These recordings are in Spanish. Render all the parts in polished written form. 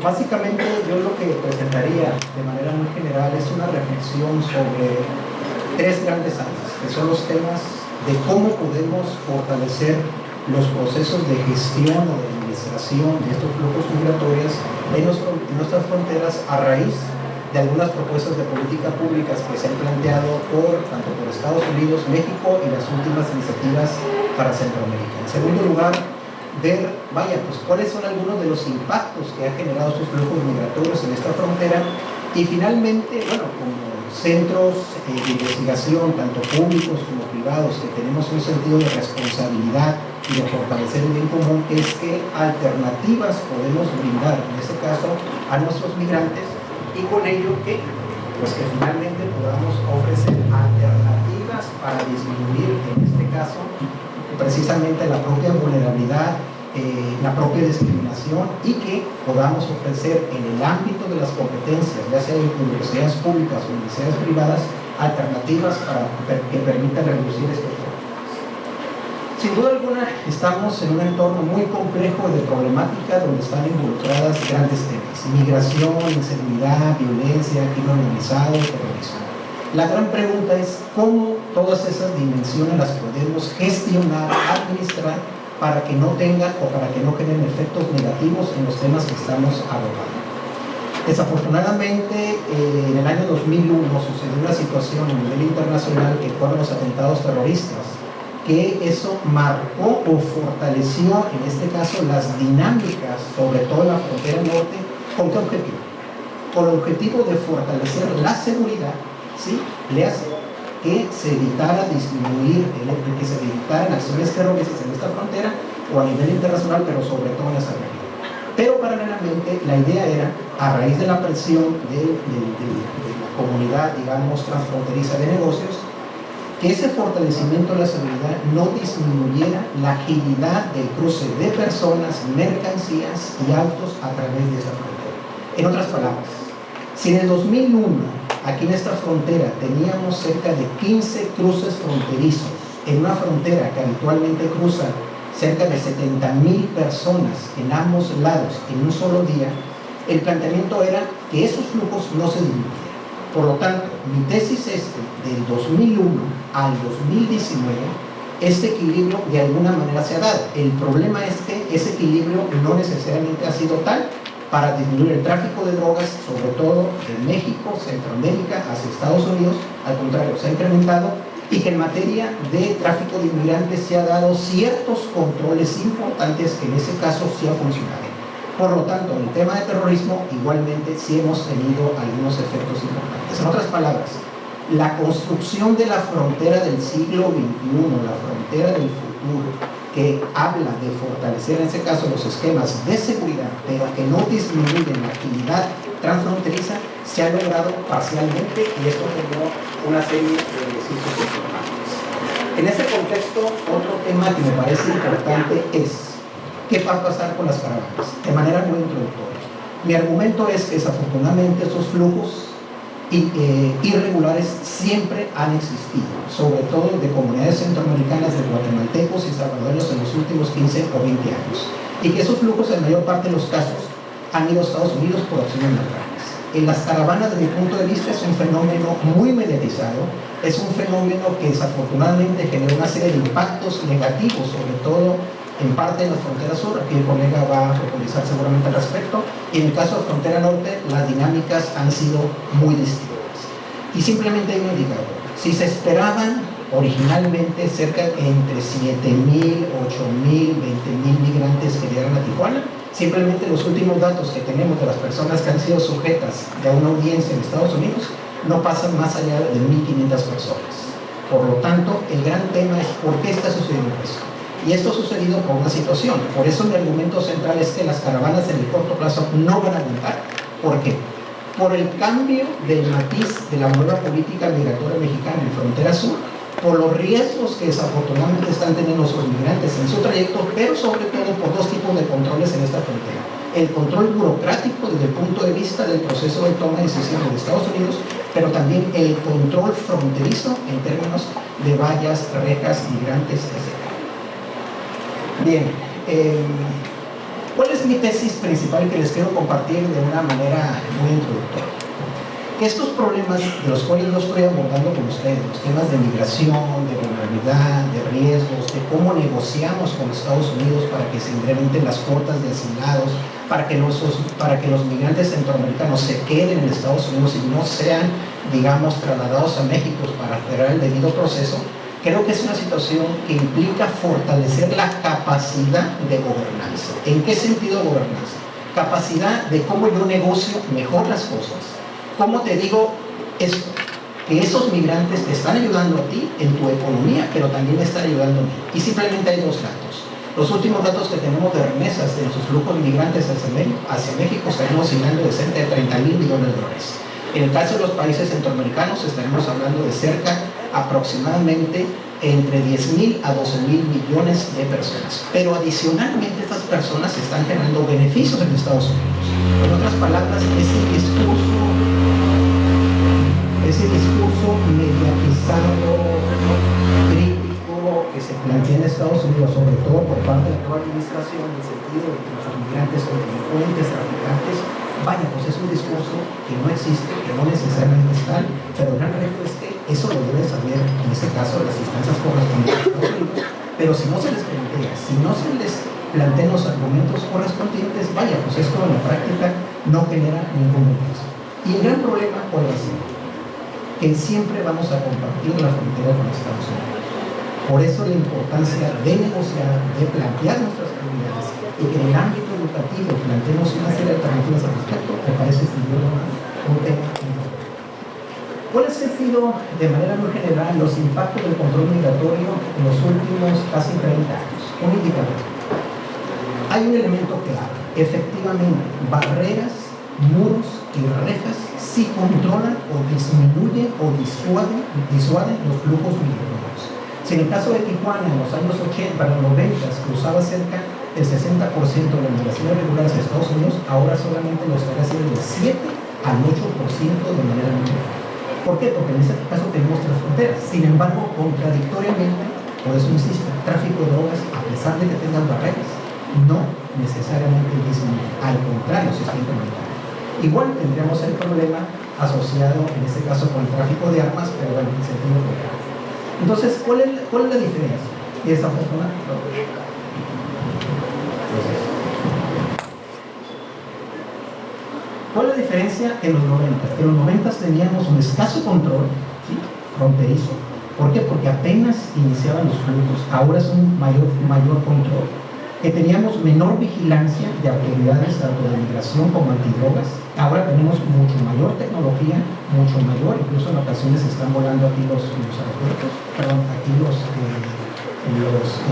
Básicamente yo lo que presentaría de manera muy general es una reflexión sobre tres grandes áreas, que son los temas de cómo podemos fortalecer los procesos de gestión o de administración de estos flujos migratorios en nuestras fronteras a raíz de algunas propuestas de política públicas que se han planteado tanto por Estados Unidos, México y las últimas iniciativas para Centroamérica. En segundo lugar, ver, cuáles son algunos de los impactos que ha generado estos flujos migratorios en esta frontera y finalmente, como centros de investigación, tanto públicos como privados, que tenemos un sentido de responsabilidad y de fortalecer el bien común, es que alternativas podemos brindar, en este caso, a nuestros migrantes y con ello que finalmente podamos ofrecer alternativas para disminuir, en este caso, precisamente la propia vulnerabilidad, la propia discriminación y que podamos ofrecer en el ámbito de las competencias, ya sea en universidades públicas o universidades privadas, alternativas que permitan reducir estos problemas. Sin duda alguna, estamos en un entorno muy complejo de problemática donde están involucradas grandes temas: migración, inseguridad, violencia, crimen organizado, terrorismo. La gran pregunta es cómo todas esas dimensiones las podemos gestionar, administrar, para que no tengan o para que no generen efectos negativos en los temas que estamos abordando. Desafortunadamente, en el año 2001 sucedió una situación a nivel internacional que fueron los atentados terroristas, que eso marcó o fortaleció, en este caso, las dinámicas, sobre todo en la frontera norte. ¿Con qué objetivo? Con el objetivo de fortalecer la seguridad, ¿sí? Le hace que se evitara disminuir, que se evitaran acciones terroristas en esta frontera o a nivel internacional, pero sobre todo en esta región. Pero paralelamente la idea era, a raíz de la presión de la comunidad, digamos, transfronteriza de negocios, que ese fortalecimiento de la seguridad no disminuyera la agilidad del cruce de personas, mercancías y autos a través de esta frontera. En otras palabras, si en el 2001 aquí en esta frontera teníamos cerca de 15 cruces fronterizos, en una frontera que habitualmente cruza cerca de 70,000 personas en ambos lados en un solo día, el planteamiento era que esos flujos no se disminuyeran. Por lo tanto, mi tesis es que del 2001 al 2019, este equilibrio de alguna manera se ha dado. El problema es que ese equilibrio no necesariamente ha sido tal para disminuir el tráfico de drogas, sobre todo de México, Centroamérica, hacia Estados Unidos. Al contrario, se ha incrementado, y que en materia de tráfico de inmigrantes se ha dado ciertos controles importantes que en ese caso sí ha funcionado. Por lo tanto, en el tema de terrorismo, igualmente sí hemos tenido algunos efectos importantes. En otras palabras, la construcción de la frontera del siglo XXI, la frontera del futuro, que habla de fortalecer en este caso los esquemas de seguridad, pero que no disminuyen la actividad transfronteriza, se ha logrado parcialmente, y esto generó una serie de beneficios importantes. En ese contexto, otro tema que me parece importante es ¿qué va a pasar con las caravanas? De manera muy introductoria. Mi argumento es que desafortunadamente estos flujos irregulares siempre han existido, sobre todo de comunidades centroamericanas, de guatemaltecos y salvadoreños en los últimos 15 o 20 años, y que esos flujos en mayor parte de los casos han ido a Estados Unidos por acciones naturales. En las caravanas, desde mi punto de vista, es un fenómeno muy mediatizado, es un fenómeno que desafortunadamente genera una serie de impactos negativos, sobre todo en parte de la frontera sur. Aquí el colega va a profundizar seguramente al respecto, y en el caso de frontera norte las dinámicas han sido muy distintas. Y simplemente hay un indicador: si se esperaban originalmente cerca entre 7,000, 8,000, 20,000 migrantes que llegaran a Tijuana, simplemente los últimos datos que tenemos de las personas que han sido sujetas de una audiencia en Estados Unidos no pasan más allá de 1,500 personas. Por lo tanto, el gran tema es ¿por qué está sucediendo esto? Y esto ha sucedido por una situación. Por eso mi argumento central es que las caravanas en el corto plazo no van a aumentar. ¿Por qué? Por el cambio del matiz de la nueva política migratoria mexicana en frontera sur, por los riesgos que desafortunadamente están teniendo sus migrantes en su trayecto, pero sobre todo por dos tipos de controles en esta frontera. El control burocrático desde el punto de vista del proceso de toma de decisiones de Estados Unidos, pero también el control fronterizo en términos de vallas, rejas, migrantes, etc. Bien, ¿Cuál es mi tesis principal que les quiero compartir de una manera muy introductoria? Que estos problemas de los cuales yo estoy abordando con ustedes, los temas de migración, de vulnerabilidad, de riesgos, de cómo negociamos con Estados Unidos para que se incrementen las cuotas de asilados, para que los migrantes centroamericanos se queden en Estados Unidos y no sean, digamos, trasladados a México para hacer el debido proceso, creo que es una situación que implica fortalecer la capacidad de gobernanza. ¿En qué sentido gobernanza? Capacidad de cómo yo negocio mejor las cosas. ¿Cómo te digo esto? Que esos migrantes te están ayudando a ti en tu economía, pero también me están ayudando a mí. Y simplemente hay dos datos. Los últimos datos que tenemos de remesas de nuestros flujos de migrantes hacia México estaremos oscilando de cerca de $30,000 millones. En el caso de los países centroamericanos estaremos hablando de cerca aproximadamente entre 10,000 a 12,000 millones de personas. Pero adicionalmente estas personas están generando beneficios en Estados Unidos. En otras palabras, ese discurso mediatizado, crítico que se plantea en Estados Unidos, sobre todo por parte de la nueva administración, en el sentido de que los migrantes son delincuentes, traficantes, vaya, pues es un discurso que no existe, que no necesariamente está, pero el gran reto es que eso lo deben saber, en este caso, las instancias correspondientes a Estados Unidos, pero si no se les plantea, si no se les plantean los argumentos correspondientes, vaya, pues esto en la práctica no genera ningún beneficio. Y el gran problema, ¿cuál va a ser? Que siempre vamos a compartir la frontera con Estados Unidos. Por eso la importancia de negociar, de plantear nuestras prioridades y que en el ámbito educativo planteemos una serie de alternativas al respecto, me parece sin duda un tema importante. ¿Cuáles han sido, de manera muy general, los impactos del control migratorio en los últimos casi 30 años? Un indicador. Hay un elemento clave. Efectivamente, barreras, muros y rejas sí controlan o disminuyen o disuaden los flujos migratorios. Si en el caso de Tijuana, en los años 80, en los 90, cruzaba cerca del 60% de las migraciones regulares a Estados Unidos, ahora solamente lo estará haciendo del 7 al 8% de manera mundial. ¿Por qué? Porque en este caso tenemos tres fronteras. Sin embargo, contradictoriamente, por eso insisto, el tráfico de drogas, a pesar de que tengan barreras, no necesariamente disminuye. Al contrario, se está incrementando. Igual tendríamos el problema asociado, en este caso, con el tráfico de armas, pero bueno, en sentido contrario. Entonces, ¿cuál es la diferencia? Y esa fortuna, ¿cuál es la diferencia en los 90? En los 90 teníamos un escaso control, ¿sí?, fronterizo. ¿Por qué? Porque apenas iniciaban los flujos. Ahora es un mayor control. Que teníamos menor vigilancia de autoridades tanto de migración como antidrogas. Ahora tenemos mucho mayor tecnología, mucho mayor, incluso en ocasiones están volando aquí los aeropuertos, perdón, aquí los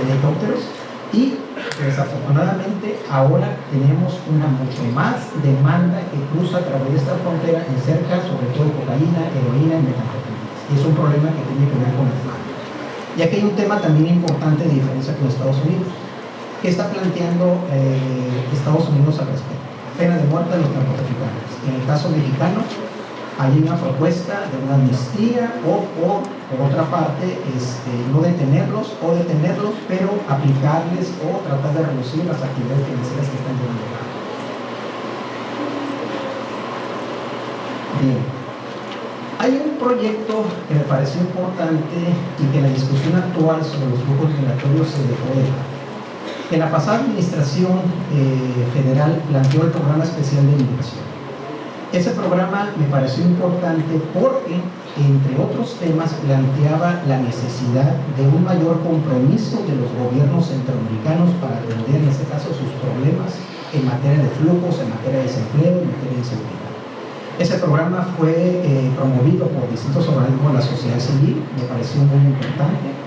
helicópteros, y desafortunadamente ahora tenemos una mucho más demanda que cruza a través de esta frontera en cerca, sobre todo de cocaína, heroína y metanfetaminas. Y es un problema que tiene que ver con el fármaco. Y aquí hay un tema también importante de diferencia con Estados Unidos. ¿Qué está planteando Estados Unidos al respecto? Pena de muerte a los narcotraficantes. En el caso mexicano, hay una propuesta de una amnistía o por otra parte, no detenerlos o detenerlos, pero aplicarles o tratar de reducir las actividades financieras que están llevando a cabo. Bien. Hay un proyecto que me pareció importante y que en la discusión actual sobre los flujos migratorios se dejó de lado. En la pasada administración federal planteó el programa especial de inmigración. Ese programa me pareció importante porque, entre otros temas, planteaba la necesidad de un mayor compromiso de los gobiernos centroamericanos para atender, en este caso, sus problemas en materia de flujos, en materia de desempleo, en materia de seguridad. Ese programa fue promovido por distintos organismos de la sociedad civil, me pareció muy importante.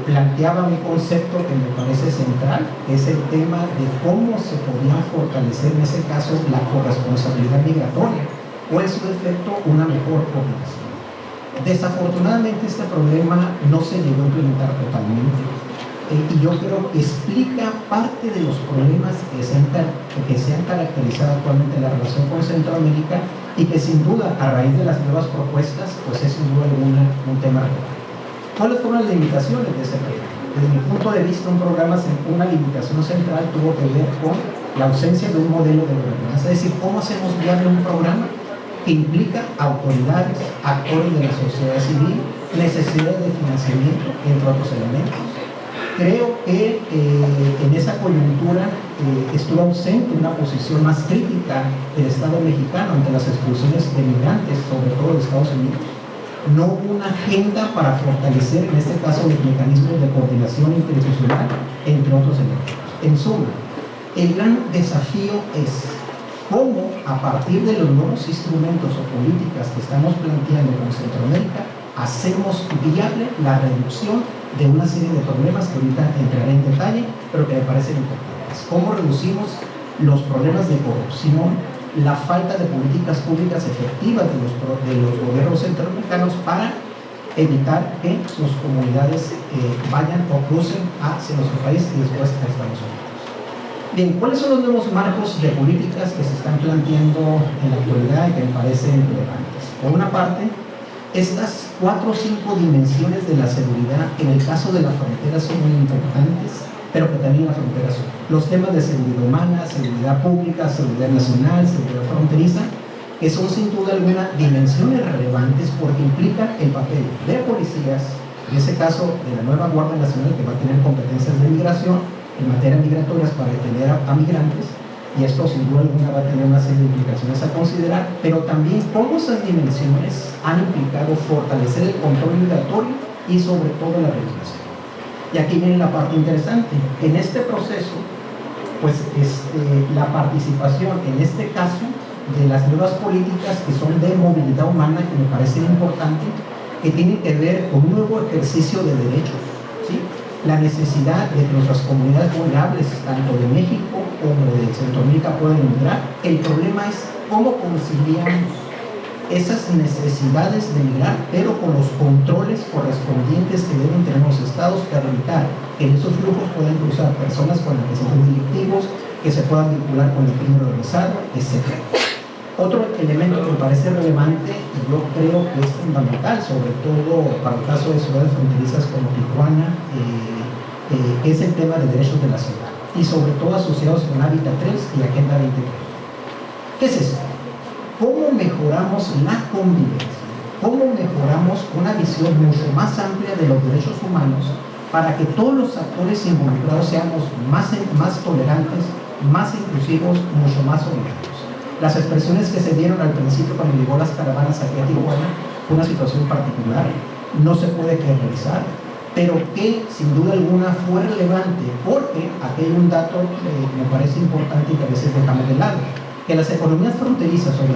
Planteaba un concepto que me parece central, que es el tema de cómo se podía fortalecer en ese caso la corresponsabilidad migratoria o en su defecto una mejor coordinación. Desafortunadamente este problema no se llegó a implementar totalmente y yo creo que explica parte de los problemas que se han caracterizado actualmente en la relación con Centroamérica y que sin duda a raíz de las nuevas propuestas pues es sin duda alguna un tema relevante. ¿Cuáles fueron las limitaciones de ese programa? Desde mi punto de vista, una limitación central tuvo que ver con la ausencia de un modelo de gobernanza, es decir, cómo hacemos viable un programa que implica autoridades, actores de la sociedad civil, necesidades de financiamiento, entre otros elementos. Creo que en esa coyuntura estuvo ausente una posición más crítica del Estado mexicano ante las expulsiones de migrantes, sobre todo de Estados Unidos. No hubo una agenda para fortalecer, en este caso, los mecanismos de coordinación interinstitucional, entre otros elementos. En suma, el gran desafío es cómo, a partir de los nuevos instrumentos o políticas que estamos planteando con Centroamérica, hacemos viable la reducción de una serie de problemas que ahorita entraré en detalle, pero que me parecen importantes. Cómo reducimos los problemas de corrupción, la falta de políticas públicas efectivas de los gobiernos centroamericanos para evitar que sus comunidades vayan o crucen hacia nuestro país y después a Estados Unidos. Bien, ¿cuáles son los nuevos marcos de políticas que se están planteando en la actualidad y que me parecen relevantes? Por una parte, estas 4 o 5 dimensiones de la seguridad, que en el caso de la frontera son muy importantes, pero que también la frontera son los temas de seguridad humana, seguridad pública, seguridad nacional, seguridad fronteriza, que son sin duda alguna dimensiones relevantes porque implican el papel de policías, en ese caso de la nueva Guardia Nacional, que va a tener competencias de migración en materia migratorias para detener a migrantes, y esto sin duda alguna va a tener una serie de implicaciones a considerar, pero también cómo esas dimensiones han implicado fortalecer el control migratorio y sobre todo la regulación. Y aquí viene la parte interesante. En este proceso, pues la participación, en este caso, de las nuevas políticas que son de movilidad humana, que me parecen importantes, que tienen que ver con un nuevo ejercicio de derechos, ¿sí? La necesidad de que nuestras comunidades vulnerables, tanto de México como de Centroamérica, puedan migrar. El problema es cómo conciliamos esas necesidades de migrar, pero con los controles correspondientes que deben tener los estados para evitar que en esos flujos puedan cruzar personas con antecedentes delictivos, que se puedan vincular con el crimen organizado, etc. Otro elemento que me parece relevante y yo creo que es fundamental, sobre todo para el caso de ciudades fronterizas como Tijuana, es el tema de derechos de la ciudad y sobre todo asociados con Hábitat 3 y Agenda 2030. ¿Qué es eso? ¿Cómo mejoramos la convivencia? ¿Cómo mejoramos una visión mucho más amplia de los derechos humanos para que todos los actores involucrados seamos más tolerantes, más inclusivos, mucho más solidarios? Las expresiones que se dieron al principio cuando llegó las caravanas aquí a Tijuana fue una situación particular, no se puede generalizar, pero que sin duda alguna fue relevante porque aquí hay un dato me parece importante y que a veces dejamos de lado, que las economías fronterizas, sobre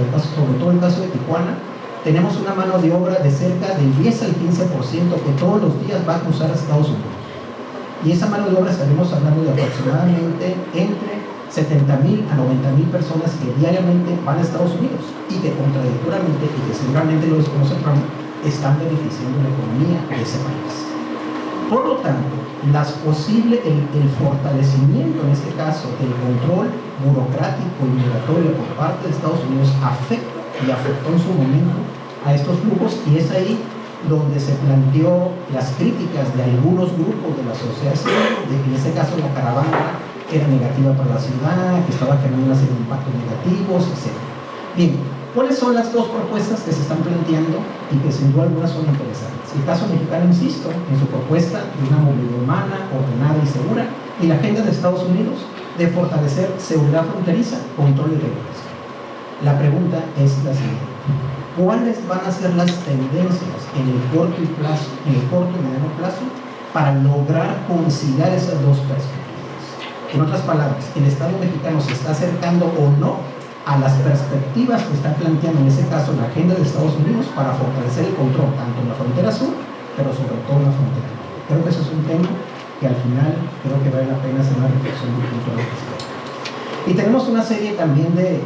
todo el caso de Tijuana, tenemos una mano de obra de cerca del 10 al 15% que todos los días va a cruzar a Estados Unidos. Y esa mano de obra estaremos hablando de aproximadamente entre 70,000 a 90,000 personas que diariamente van a Estados Unidos y que contradictoriamente y que seguramente lo desconoce Trump, están beneficiando la economía de ese país. Por lo tanto, el fortalecimiento, en este caso, del control burocrático y migratorio por parte de Estados Unidos afecta y afectó en su momento a estos flujos, y es ahí donde se planteó las críticas de algunos grupos de la sociedad civil, de que en ese caso la caravana era negativa para la ciudad, que estaba generando una serie de impactos negativos, etc. Bien, ¿cuáles son las 2 propuestas que se están planteando y que sin duda alguna son interesantes? El caso mexicano, insisto, en su propuesta de una movilidad humana, ordenada y segura, y la agenda de Estados Unidos de fortalecer seguridad fronteriza, control y regulación. La pregunta es la siguiente: ¿cuáles van a ser las tendencias en el corto y mediano plazo para lograr conciliar esas 2 perspectivas? En otras palabras, ¿el Estado mexicano se está acercando o no a las perspectivas que está planteando, en ese caso, la agenda de Estados Unidos para fortalecer el control tanto en la frontera sur, pero sobre todo en la frontera norte? Creo que ese es un tema que al final creo que vale la pena hacer una reflexión muy puntual al respecto. Y tenemos una serie también de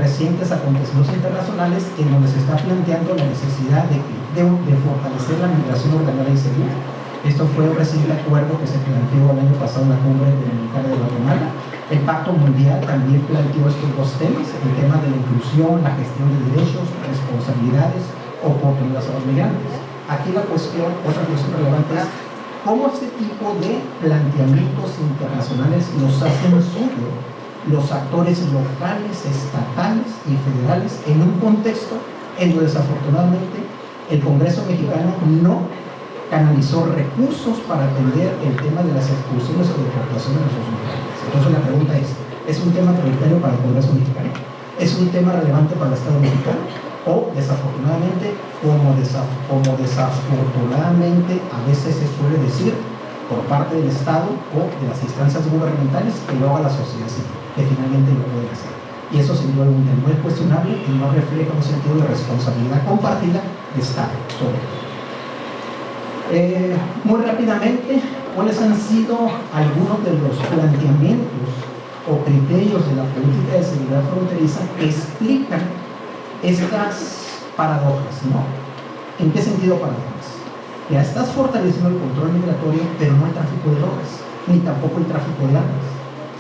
recientes acontecimientos internacionales en donde se está planteando la necesidad de fortalecer la migración ordenada y segura. Esto fue un reciente acuerdo que se planteó el año pasado en la Cumbre Interamericana de Guatemala. El Pacto Mundial también planteó estos 2 temas: el tema de la inclusión, la gestión de derechos, responsabilidades, oportunidades a los migrantes. Aquí otra cuestión relevante es cómo este tipo de planteamientos internacionales nos hacen suyo los actores locales, estatales y federales en un contexto en donde desafortunadamente el Congreso mexicano no canalizó recursos para atender el tema de las expulsiones o deportaciones de los migrantes. Entonces la pregunta ¿es un tema prioritario para el Congreso mexicano? ¿Es un tema relevante para el Estado mexicano? O desafortunadamente, como desafortunadamente a veces se suele decir por parte del Estado o de las instancias gubernamentales, que lo haga la sociedad civil, que finalmente lo puede hacer. Y eso sin duda alguna no es cuestionable y no refleja un sentido de responsabilidad compartida de Estado sobre todo. Muy rápidamente, ¿cuáles han sido algunos de los planteamientos o criterios de la política de seguridad fronteriza que explican estas paradojas, ¿no? ¿En qué sentido paradojas? Ya estás fortaleciendo el control migratorio, pero no el tráfico de drogas, ni tampoco el tráfico de armas,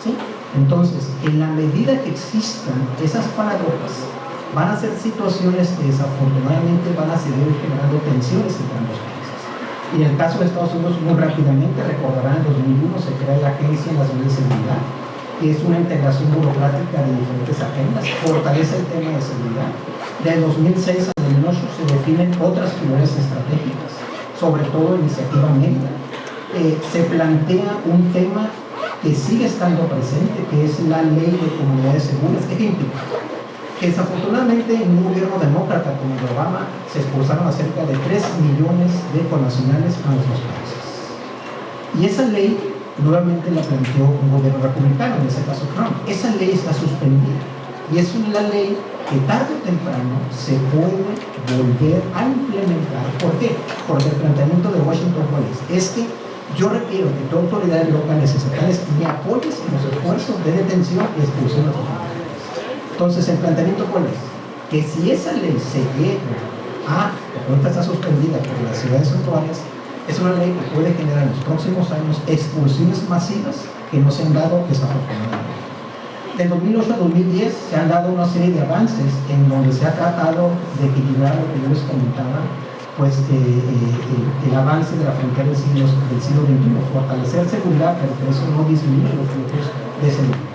¿sí? Entonces, en la medida que existan esas paradojas, van a ser situaciones que desafortunadamente van a seguir generando tensiones entre ambos países. Y en el caso de Estados Unidos, muy rápidamente, recordarán, en 2001 se crea la Agencia Nacional de Seguridad, que es una integración burocrática de diferentes agendas, fortalece el tema de seguridad. De 2006 a 2008 se definen otras prioridades estratégicas, sobre todo Iniciativa Mérida. Se plantea un tema que sigue estando presente, que es la Ley de Comunidades Seguras. ¿Qué implica? Que desafortunadamente en un gobierno demócrata como el de Obama se expulsaron a cerca de 3 millones de connacionales a nuestros países. Y esa ley nuevamente la planteó un gobierno republicano, en este caso Trump. Esa ley está suspendida y es una ley que tarde o temprano se puede volver a implementar. ¿Por qué? Porque el planteamiento de Washington es que yo requiero que tu autoridades locales y estatales me apoyes en los esfuerzos de detención y expulsión de los migrantes. Entonces, el planteamiento ¿cuál es? Que si esa ley se llega a, porque ahorita está suspendida por las ciudades santuarias, es una ley que puede generar en los próximos años expulsiones masivas que no se han dado desafortunadamente. De 2008 a 2010 se han dado una serie de avances en donde se ha tratado de equilibrar lo que yo les comentaba, pues el avance de la frontera del siglo XXI, fortalecer seguridad, pero que eso no disminuye los flujos de seguridad.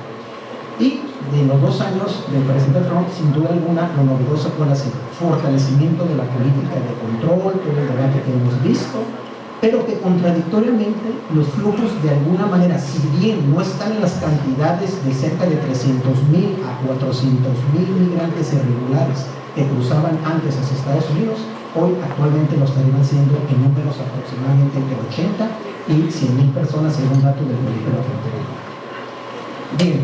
Y de los 2 años del presidente Trump, sin duda alguna, lo novedoso fue el fortalecimiento de la política de control, todo el debate que hemos visto, pero que contradictoriamente los flujos de alguna manera, si bien no están en las cantidades de cerca de 300,000 a 400,000 migrantes irregulares que cruzaban antes hacia Estados Unidos, hoy actualmente lo estarían haciendo en números aproximadamente entre 80 y 100,000 personas según datos del Ministerio de la Frontera. Bien,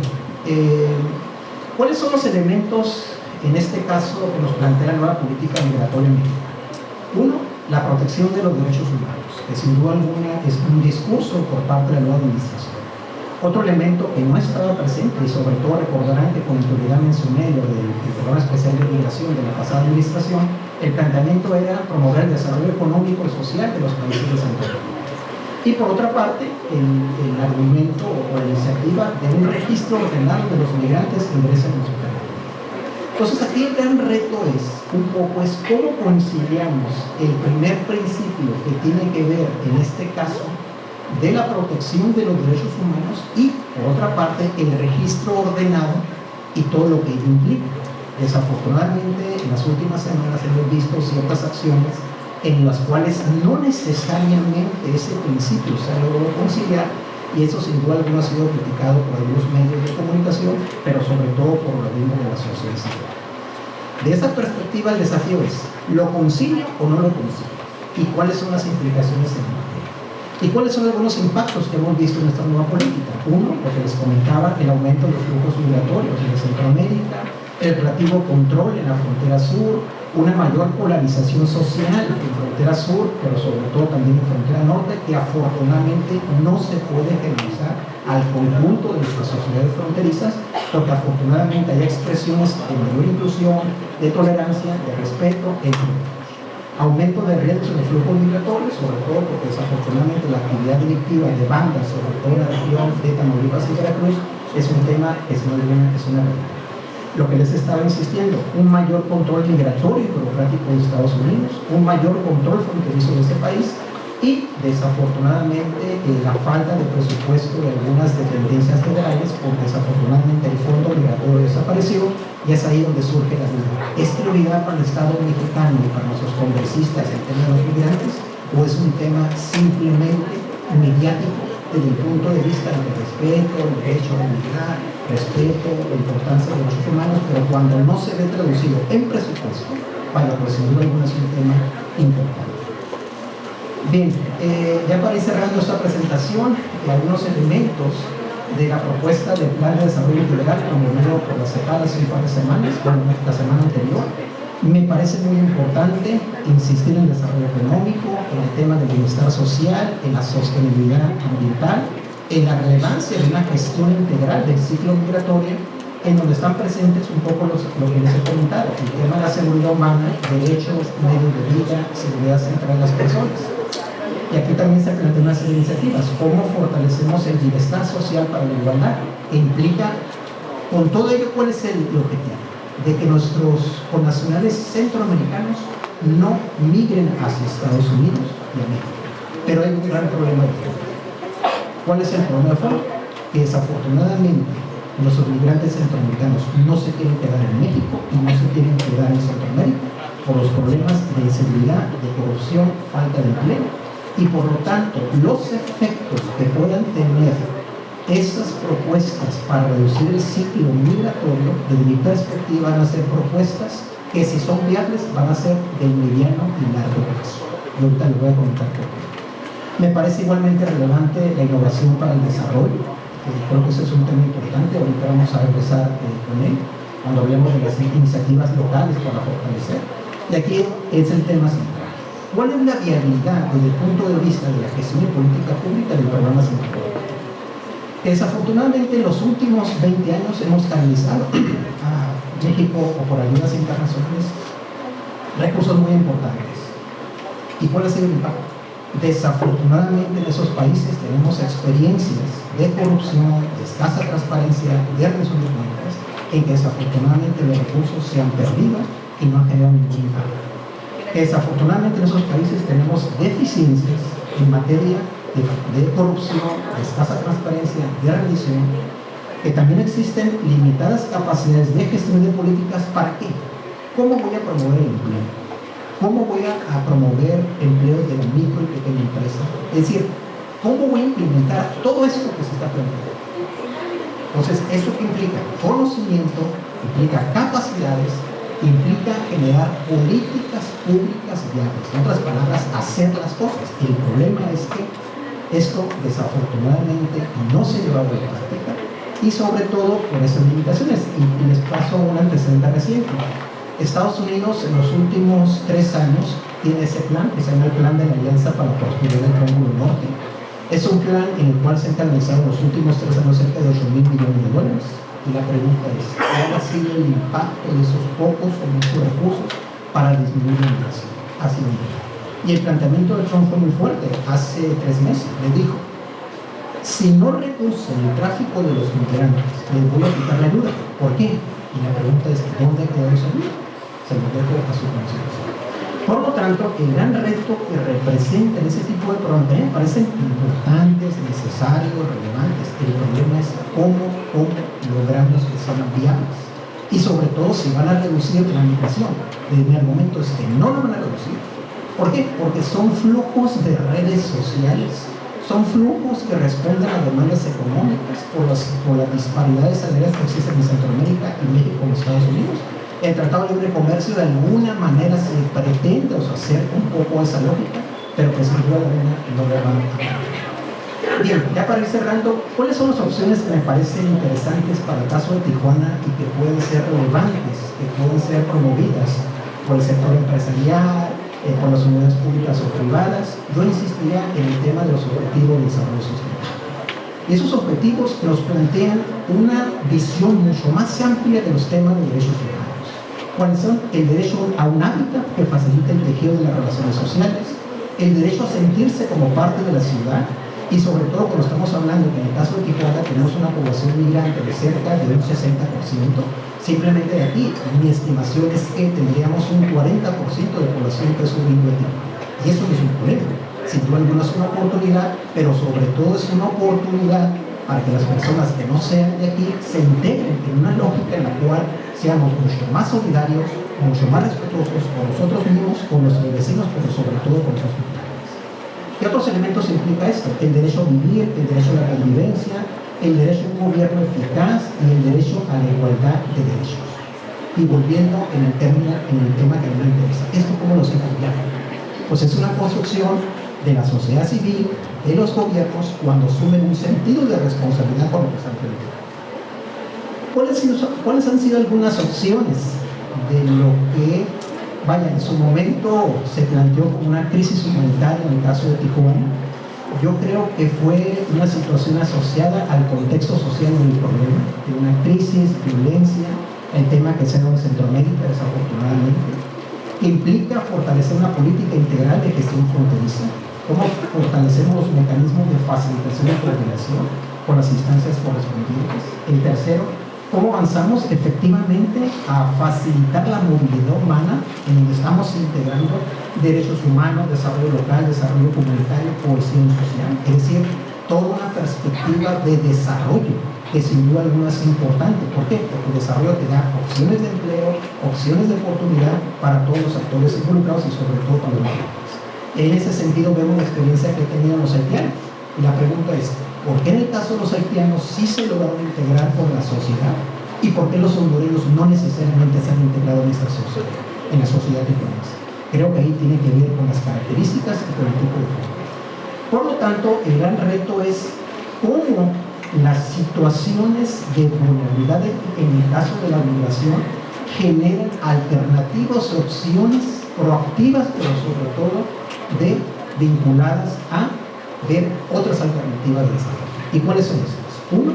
¿cuáles son los elementos, en este caso, que nos plantea la nueva política migratoria mexicana? Uno, la protección de los derechos humanos, que sin duda alguna es un discurso por parte de la nueva administración. Otro elemento que no estaba presente, y sobre todo recordarán que con anterioridad mencioné lo del Programa Especial de Migración de la pasada administración, el planteamiento era promover el desarrollo económico y social de los países de Centroamérica. Y por otra parte, el argumento o la iniciativa de un registro ordenado de los migrantes que ingresan en su territorio. Entonces aquí el gran reto es cómo conciliamos el primer principio que tiene que ver en este caso de la protección de los derechos humanos y por otra parte el registro ordenado y todo lo que ello implica. Desafortunadamente en las últimas semanas hemos visto ciertas acciones en las cuales no necesariamente ese principio se ha logrado conciliar, y eso sin duda alguna ha sido criticado por algunos medios de comunicación, pero sobre todo por lo mismo de la sociedad civil. De esa perspectiva el desafío es, ¿lo concilio o no lo concilio? ¿Y cuáles son las implicaciones en materia? ¿Y cuáles son algunos impactos que hemos visto en esta nueva política? Uno, lo que les comentaba, el aumento de los flujos migratorios en Centroamérica, el relativo control en la frontera sur, una mayor polarización social en frontera sur, pero sobre todo también en frontera norte, que afortunadamente no se puede generalizar al conjunto de nuestras sociedades fronterizas, porque afortunadamente hay expresiones de mayor inclusión, de tolerancia, de respeto, entre otros. Aumento de riesgos en los flujos migratorios, sobre todo porque desafortunadamente la actividad delictiva de bandas, sobre todo en la región de Tamaulipas y Veracruz, es un tema que es una realidad. Lo que les estaba insistiendo, un mayor control migratorio y burocrático de Estados Unidos, un mayor control fronterizo de este país, y desafortunadamente la falta de presupuesto de algunas dependencias federales, porque desafortunadamente el fondo migratorio desapareció, y es ahí donde surge la duda. ¿Es prioridad para el Estado mexicano y para nuestros congresistas el tema de los migrantes, o es un tema simplemente mediático desde el punto de vista del respeto, el derecho a migrar, respeto, la importancia de los derechos humanos, pero cuando no se ve traducido en presupuesto, para pues sin duda alguna es un tema importante. Bien, ya para ir cerrando esta presentación, algunos elementos de la propuesta del Plan de Desarrollo Integral promovido por la CEPAL hace un par de semanas, bueno, la semana anterior. Me parece muy importante insistir en el desarrollo económico, en el tema del bienestar social, en la sostenibilidad ambiental, en la relevancia de una gestión integral del ciclo migratorio, en donde están presentes un poco lo que les he comentado, el tema de la seguridad humana, derechos, medios de vida, seguridad central de las personas. Y aquí también se plantean una serie de iniciativas, cómo fortalecemos el bienestar social para la igualdad, que implica, con todo ello, ¿cuál es el objetivo? De que nuestros connacionales centroamericanos no migren hacia Estados Unidos y a México. Pero hay un gran problema de fondo. ¿Cuál es el problema de fondo? Que desafortunadamente nuestros migrantes centroamericanos no se quieren quedar en México y no se quieren quedar en Centroamérica por los problemas de inseguridad, de corrupción, falta de empleo, y por lo tanto los efectos que puedan tener esas propuestas para reducir el ciclo migratorio, desde mi perspectiva, van a ser propuestas que, si son viables, van a ser del mediano y largo plazo. Y ahorita les voy a comentar por qué. Me parece igualmente relevante la innovación para el desarrollo. Creo que ese es un tema importante. Ahorita vamos a empezar con él, cuando hablemos de las iniciativas locales para fortalecer. Y aquí es el tema central. ¿Cuál es la viabilidad desde el punto de vista de la gestión y política pública del programa Centro? Desafortunadamente, en los últimos 20 años hemos canalizado a México, o por ayudas internacionales, recursos muy importantes. ¿Y cuál ha sido el impacto? Desafortunadamente, en esos países tenemos experiencias de corrupción, de escasa transparencia, de rendición de cuentas, en que desafortunadamente los recursos se han perdido y no han generado ningún impacto. Desafortunadamente, en esos países tenemos deficiencias en materia de corrupción, de escasa transparencia, de rendición, que también existen limitadas capacidades de gestión de políticas. ¿Para qué? ¿Cómo voy a promover el empleo? ¿Cómo voy a promover empleos de la micro y pequeña empresa? Es decir, ¿cómo voy a implementar todo esto que se está planteando? Entonces, ¿eso qué implica? Conocimiento, implica capacidades, implica generar políticas públicas viables. En otras palabras, hacer las cosas. El problema es que esto desafortunadamente no se lleva a la práctica, y sobre todo por esas limitaciones. Y les paso un antecedente reciente. Estados Unidos en los últimos 3 años tiene ese plan, que se llama el Plan de la Alianza para la Prosperidad del Triángulo Norte. Es un plan en el cual se han canalizado en los últimos 3 años cerca de $8,000 millones. Y la pregunta es, ¿cuál ha sido el impacto de esos pocos o muchos recursos para disminuir la migración? Ha sido un problema. Y el planteamiento de Trump fue muy fuerte. Hace 3 meses le dijo, si no reducen el tráfico de los migrantes, les voy a quitar la ayuda. ¿Por qué? Y la pregunta es, ¿dónde quedó esa ayuda? Se lo dejo a su conciencia. Por lo tanto, el gran reto que representan ese tipo de programas me parecen importantes, necesarios, relevantes. El problema es cómo logramos que sean viables. Y sobre todo, si van a reducir la migración. Mi argumento es que no lo van a reducir. ¿Por qué? Porque son flujos de redes sociales, son flujos que responden a demandas económicas por las disparidades salariales que existen en Centroamérica y México con Estados Unidos. El Tratado de Libre Comercio de alguna manera se pretende hacer un poco esa lógica, pero que sin duda alguna no lo van a hacer. Bien, ya para ir cerrando, ¿cuáles son las opciones que me parecen interesantes para el caso de Tijuana y que pueden ser relevantes, que pueden ser promovidas por el sector empresarial, por las unidades públicas o privadas? Yo insistiría en el tema de los objetivos de desarrollo sostenible. Y esos objetivos nos plantean una visión mucho más amplia de los temas de derechos humanos. ¿Cuáles son? El derecho a un hábitat que facilite el tejido de las relaciones sociales, el derecho a sentirse como parte de la ciudad, y sobre todo cuando estamos hablando que en el caso de Tijuana tenemos una población migrante de cerca de un 60%, simplemente de aquí, mi estimación es que tendríamos un 40% de población que es un migrante. Y eso no es un problema. sin duda alguna es una oportunidad, pero sobre todo es una oportunidad para que las personas que no sean de aquí se integren en una lógica en la cual seamos mucho más solidarios, mucho más respetuosos con nosotros mismos, con nuestros vecinos, pero sobre todo con nuestros familiares. ¿Qué otros elementos implica esto? El derecho a vivir, el derecho a la convivencia, el derecho a un gobierno eficaz y el derecho a la igualdad de derechos. Y volviendo en el tema que a mí me interesa, ¿esto cómo lo se cambia? Pues es una construcción de la sociedad civil, de los gobiernos, cuando asumen un sentido de responsabilidad por lo que están frente. ¿Cuáles han sido algunas opciones de lo que, vaya, en su momento se planteó como una crisis humanitaria en el caso de Tijuana? Yo creo que fue una situación asociada al contexto social del problema, de una crisis, violencia, el tema que se da en Centroamérica, desafortunadamente, que implica fortalecer una política integral de gestión fronteriza, cómo fortalecemos los mecanismos de facilitación y coordinación con las instancias correspondientes. El tercero, cómo avanzamos efectivamente a facilitar la movilidad humana en donde estamos integrando derechos humanos, desarrollo local, desarrollo comunitario, cohesión social, es decir, toda una perspectiva de desarrollo que sin duda alguna es importante. ¿Por qué? Porque el desarrollo te da opciones de empleo, opciones de oportunidad para todos los actores involucrados y sobre todo para los migrantes. En ese sentido vemos la experiencia que tenían los haitianos. Y la pregunta es, ¿por qué en el caso de los haitianos sí se lograron integrar con la sociedad? ¿Y por qué los hondureños no necesariamente se han integrado en esta sociedad, en la sociedad tijuanense? Creo que ahí tiene que ver con las características y con el tipo de gente. Por lo tanto, el gran reto es cómo las situaciones de vulnerabilidad en el caso de la migración generan alternativas, opciones proactivas, pero sobre todo vinculadas a ver otras alternativas de desarrollo. ¿Y cuáles son esas? Uno,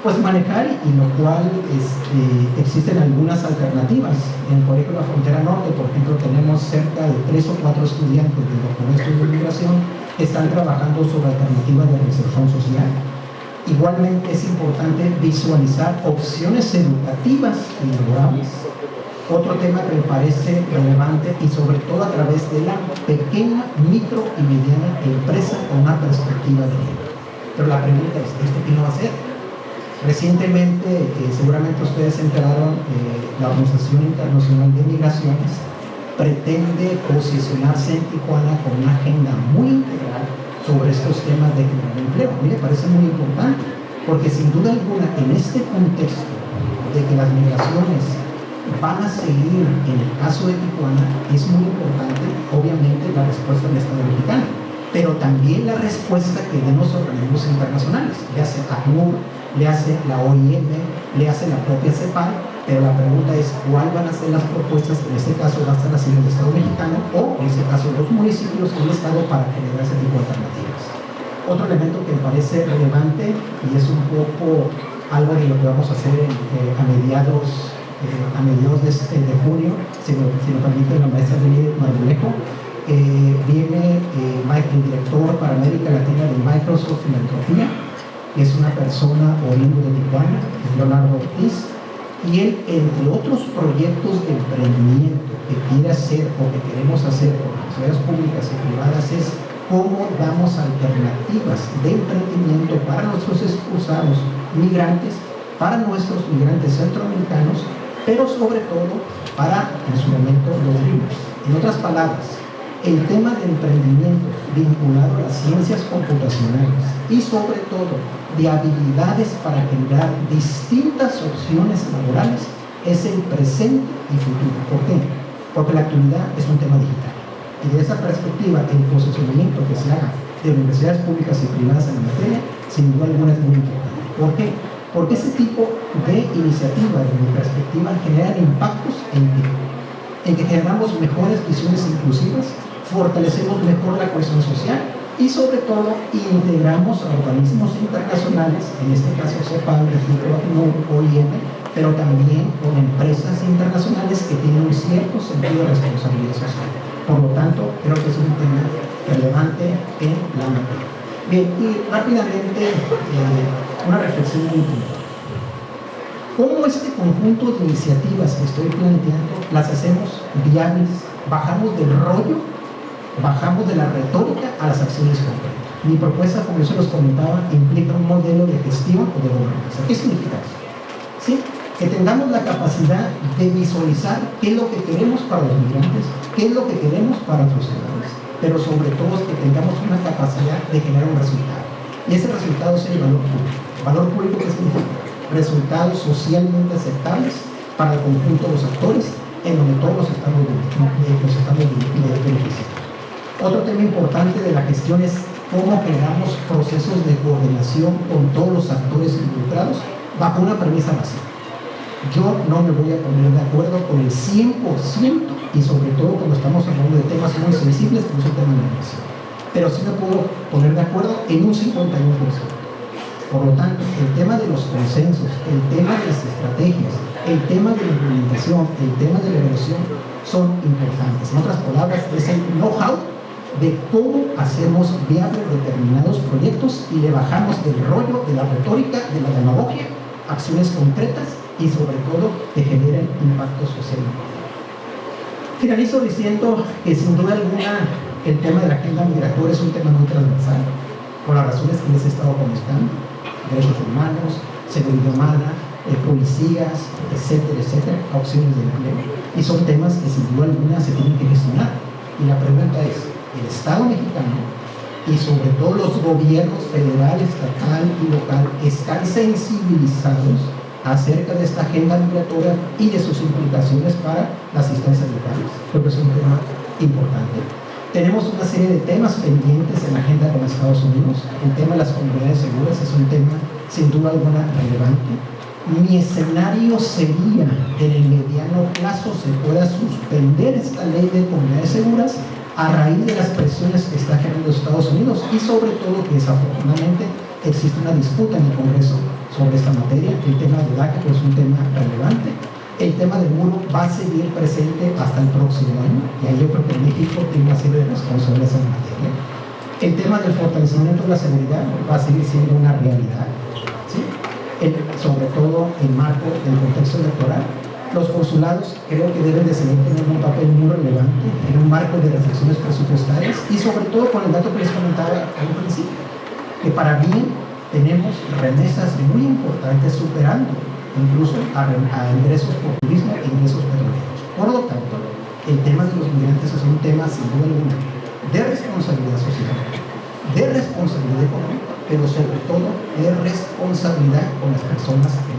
pues manejar, y lo cual existen algunas alternativas. En el Colegio de la Frontera Norte, por ejemplo, tenemos cerca de 3 o 4 estudiantes de los maestros de migración que están trabajando sobre alternativas de reinserción social. Igualmente es importante visualizar opciones educativas y laborales. Otro tema que me parece relevante y sobre todo a través de la pequeña, micro y mediana empresa con una perspectiva de género. Pero la pregunta es, ¿esto qué no va a hacer? Recientemente, seguramente ustedes se enteraron, la Organización Internacional de Migraciones pretende posicionarse en Tijuana con una agenda muy integral sobre estos temas de generar empleo. A mí me parece muy importante, porque sin duda alguna, en este contexto de que las migraciones van a seguir en el caso de Tijuana, es muy importante, obviamente, la respuesta del Estado mexicano, pero también la respuesta que den los organismos internacionales, le hace ACNUR, le hace la OIM, le hace la propia CEPAL, pero la pregunta es, ¿cuáles van a ser las propuestas que en este caso va a estar haciendo el Estado mexicano o, en este caso, los municipios o el Estado para generar ese tipo de alternativas? Otro elemento que me parece relevante, y es un poco algo de lo que vamos a hacer a mediados de junio, si me permite la maestra Lili Marmolejo, viene el director para América Latina de Microsoft Filantropía, que es una persona oriundo de Tijuana, es Leonardo Ortiz, y él, entre otros proyectos de emprendimiento que quiere hacer o que queremos hacer con las sociedades públicas y privadas, es cómo damos alternativas de emprendimiento para nuestros expulsados migrantes, para nuestros migrantes centroamericanos, pero sobre todo para, en su momento, los dreamers. En otras palabras, el tema de emprendimiento vinculado a las ciencias computacionales y sobre todo de habilidades para generar distintas opciones laborales es el presente y futuro. ¿Por qué? Porque la actualidad es un tema digital. Y de esa perspectiva, el posicionamiento que se haga de universidades públicas y privadas en la materia, sin duda alguna es muy importante. ¿Por qué? Porque ese tipo de iniciativas, desde mi perspectiva, generan impactos en que generamos mejores visiones inclusivas, fortalecemos mejor la cohesión social y sobre todo integramos a organismos internacionales, en este caso CEPAL, OIM, pero también con empresas internacionales que tienen un cierto sentido de responsabilidad social. Por lo tanto, creo que es un tema relevante en la materia. Bien, y rápidamente una reflexión muy puntual. ¿Cómo este conjunto de iniciativas que estoy planteando las hacemos viables? Bajamos del rollo Bajamos de la retórica a las acciones concretas. Mi propuesta, como yo se los comentaba, implica un modelo de gestión o de gobernanza. ¿Qué significa eso? ¿Sí? Que tengamos la capacidad de visualizar qué es lo que queremos para los migrantes, qué es lo que queremos para nuestros ciudadanos, pero sobre todo que tengamos una capacidad de generar un resultado. Y ese resultado es el valor público. ¿Valor público qué significa? Resultados socialmente aceptables para el conjunto de los actores, en donde todos nos estamos beneficiando. Otro tema importante de la gestión es cómo creamos procesos de coordinación con todos los actores involucrados bajo una premisa básica. Yo no me voy a poner de acuerdo con el 100% y sobre todo cuando estamos hablando de temas muy sensibles como es el tema de la migración. Pero sí me puedo poner de acuerdo en un 51%. Por lo tanto, el tema de los consensos, el tema de las estrategias, el tema de la implementación, el tema de la evaluación son importantes. En otras palabras, es el know-how de cómo hacemos viables determinados proyectos y le bajamos del rollo, de la retórica, de la demagogia, acciones concretas y sobre todo que generen impacto social. Finalizo diciendo que sin duda alguna el tema de la agenda migratoria es un tema muy transversal, por las razones que les he estado comentando: derechos humanos, seguridad humana, policías, etcétera, etcétera, opciones de empleo. Y son temas que sin duda alguna se tienen que gestionar. Y la pregunta es, ¿el Estado mexicano y sobre todo los gobiernos federal, estatal y local están sensibilizados acerca de esta agenda migratoria y de sus implicaciones para las instancias locales? Creo que es un tema importante. Tenemos una serie de temas pendientes en la agenda con Estados Unidos. El tema de las comunidades seguras es un tema sin duda alguna relevante. Mi escenario sería en el mediano plazo se pueda suspender esta ley de comunidades seguras a raíz de las presiones que está generando Estados Unidos y sobre todo que desafortunadamente existe una disputa en el Congreso sobre esta materia. El tema de DACA es un tema relevante. El tema del muro va a seguir presente hasta el próximo año y ahí yo creo que México tiene una serie de responsabilidades en materia. El tema del fortalecimiento de la seguridad va a seguir siendo una realidad, ¿sí? Sobre todo en marco del contexto electoral. Los consulados creo que deben de seguir teniendo un papel muy relevante en un marco de reflexiones presupuestarias y sobre todo con el dato que les comentaba al principio, que para bien tenemos remesas muy importantes superando incluso a ingresos por turismo e ingresos petroleros. Por lo tanto, el tema de los migrantes es un tema sin duda alguna de responsabilidad social, de responsabilidad económica, pero sobre todo de responsabilidad con las personas que